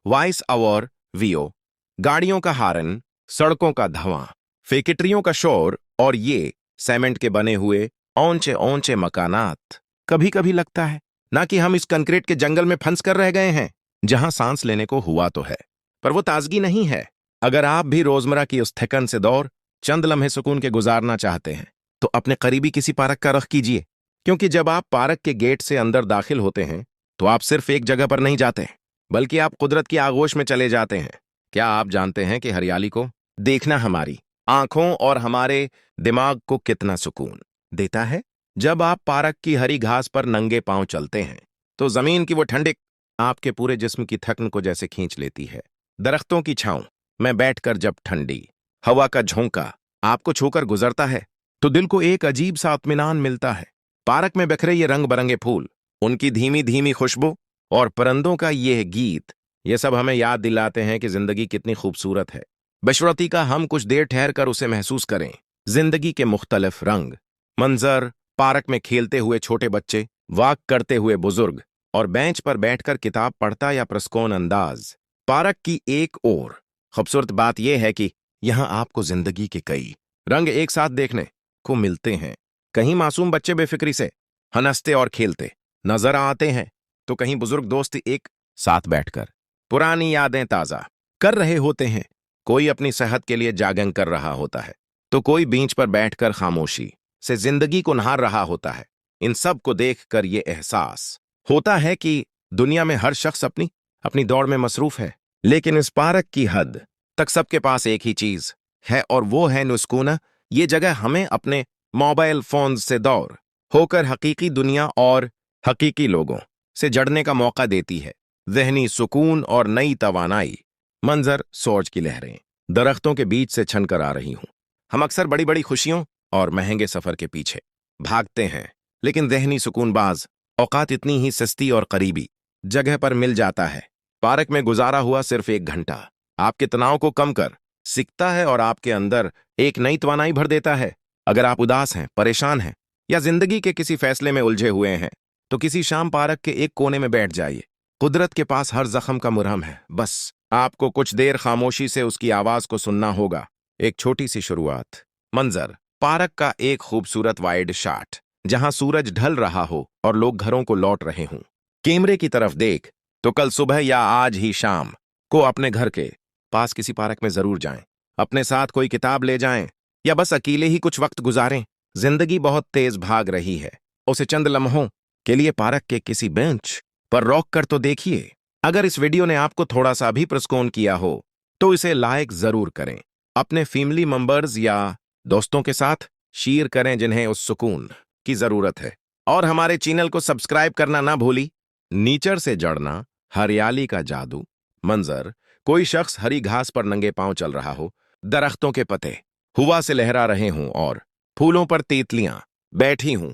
Voice over VO, गाड़ियों का हारन, सड़कों का धुआं, फैक्ट्रियों का शोर और ये सीमेंट के बने हुए ऊंचे ऊंचे मकानात। कभी कभी लगता है ना कि हम इस कंक्रीट के जंगल में फंस कर रह गए हैं, जहां सांस लेने को हुआ तो है पर वो ताजगी नहीं है। अगर आप भी रोजमर्रा की उस थकन से दौर चंद लम्हे सुकून के गुजारना चाहते हैं तो अपने करीबी किसी पार्क का रुख कीजिए, क्योंकि जब आप पार्क के गेट से अंदर दाखिल होते हैं तो आप सिर्फ एक जगह पर नहीं जाते, बल्कि आप कुदरत की आगोश में चले जाते हैं। क्या आप जानते हैं कि हरियाली को देखना हमारी आंखों और हमारे दिमाग को कितना सुकून देता है? जब आप पार्क की हरी घास पर नंगे पांव चलते हैं तो जमीन की वो ठंडक आपके पूरे जिस्म की थकन को जैसे खींच लेती है। दरख्तों की छांव में बैठकर जब ठंडी हवा का झोंका आपको छूकर गुजरता है तो दिल को एक अजीब सा इत्मीनान मिलता है। पार्क में बिखरे ये रंग बरंगे फूल, उनकी धीमी धीमी खुशबू और परिंदों का यह गीत, ये सब हमें याद दिलाते हैं कि जिंदगी कितनी खूबसूरत है। बशर्ते का हम कुछ देर ठहर कर उसे महसूस करें। जिंदगी के मुख्तलिफ रंग मंजर, पार्क में खेलते हुए छोटे बच्चे, वॉक करते हुए बुजुर्ग और बेंच पर बैठकर किताब पढ़ता या प्रस्कौन अंदाज। पार्क की एक और खूबसूरत बात यह है कि यहां आपको जिंदगी के कई रंग एक साथ देखने को मिलते हैं। कहीं मासूम बच्चे बेफिक्री से हंसते और खेलते नजर आते हैं तो कहीं बुजुर्ग दोस्त एक साथ बैठकर पुरानी यादें ताजा कर रहे होते हैं। कोई अपनी सेहत के लिए जागंग कर रहा होता है तो कोई बीच पर बैठकर खामोशी से जिंदगी को निहार रहा होता है। इन सब को देखकर यह एहसास होता है कि दुनिया में हर शख्स अपनी अपनी दौड़ में मसरूफ है, लेकिन इस पार्क की हद तक सबके पास एक ही चीज है और वो है नुस्कून। ये जगह हमें अपने मोबाइल फोन से दूर होकर हकीकी दुनिया और हकीकी लोगों से जड़ने का मौका देती है। ज़हनी सुकून और नई तवानाई। मंजर सोच की लहरें दरख्तों के बीच से छनकर आ रही हूं। हम अक्सर बड़ी बड़ी खुशियों और महंगे सफर के पीछे भागते हैं, लेकिन ज़हनी सुकून बाज औकात इतनी ही सस्ती और करीबी जगह पर मिल जाता है। पार्क में गुजारा हुआ सिर्फ एक घंटा आपके तनाव को कम कर सकता है और आपके अंदर एक नई तवानाई भर देता है। अगर आप उदास हैं, परेशान हैं या जिंदगी के किसी फैसले में उलझे हुए हैं तो किसी शाम पार्क के एक कोने में बैठ जाइए। कुदरत के पास हर जख्म का मुरहम है, बस आपको कुछ देर खामोशी से उसकी आवाज को सुनना होगा। एक छोटी सी शुरुआत। मंजर पार्क का एक खूबसूरत वाइड शॉट जहां सूरज ढल रहा हो और लोग घरों को लौट रहे हों। कैमरे की तरफ देख तो कल सुबह या आज ही शाम को अपने घर के पास किसी पार्क में जरूर जाएं। अपने साथ कोई किताब ले जाएं या बस अकेले ही कुछ वक्त गुजारें। जिंदगी बहुत तेज भाग रही है, उसे चंद लम्हों के लिए पार्क के किसी बेंच पर रोक कर तो देखिए। अगर इस वीडियो ने आपको थोड़ा सा भी प्रस्कौन किया हो तो इसे लाइक जरूर करें। अपने फैमिली मेंबर्स या दोस्तों के साथ शेयर करें जिन्हें उस सुकून की जरूरत है। और हमारे चैनल को सब्सक्राइब करना ना भूली। नेचर से जड़ना, हरियाली का जादू। मंजर कोई शख्स हरी घास पर नंगे पांव चल रहा हो, दरख्तों के पत्ते हवा से लहरा रहे हों और फूलों पर तितलियां बैठी हूं।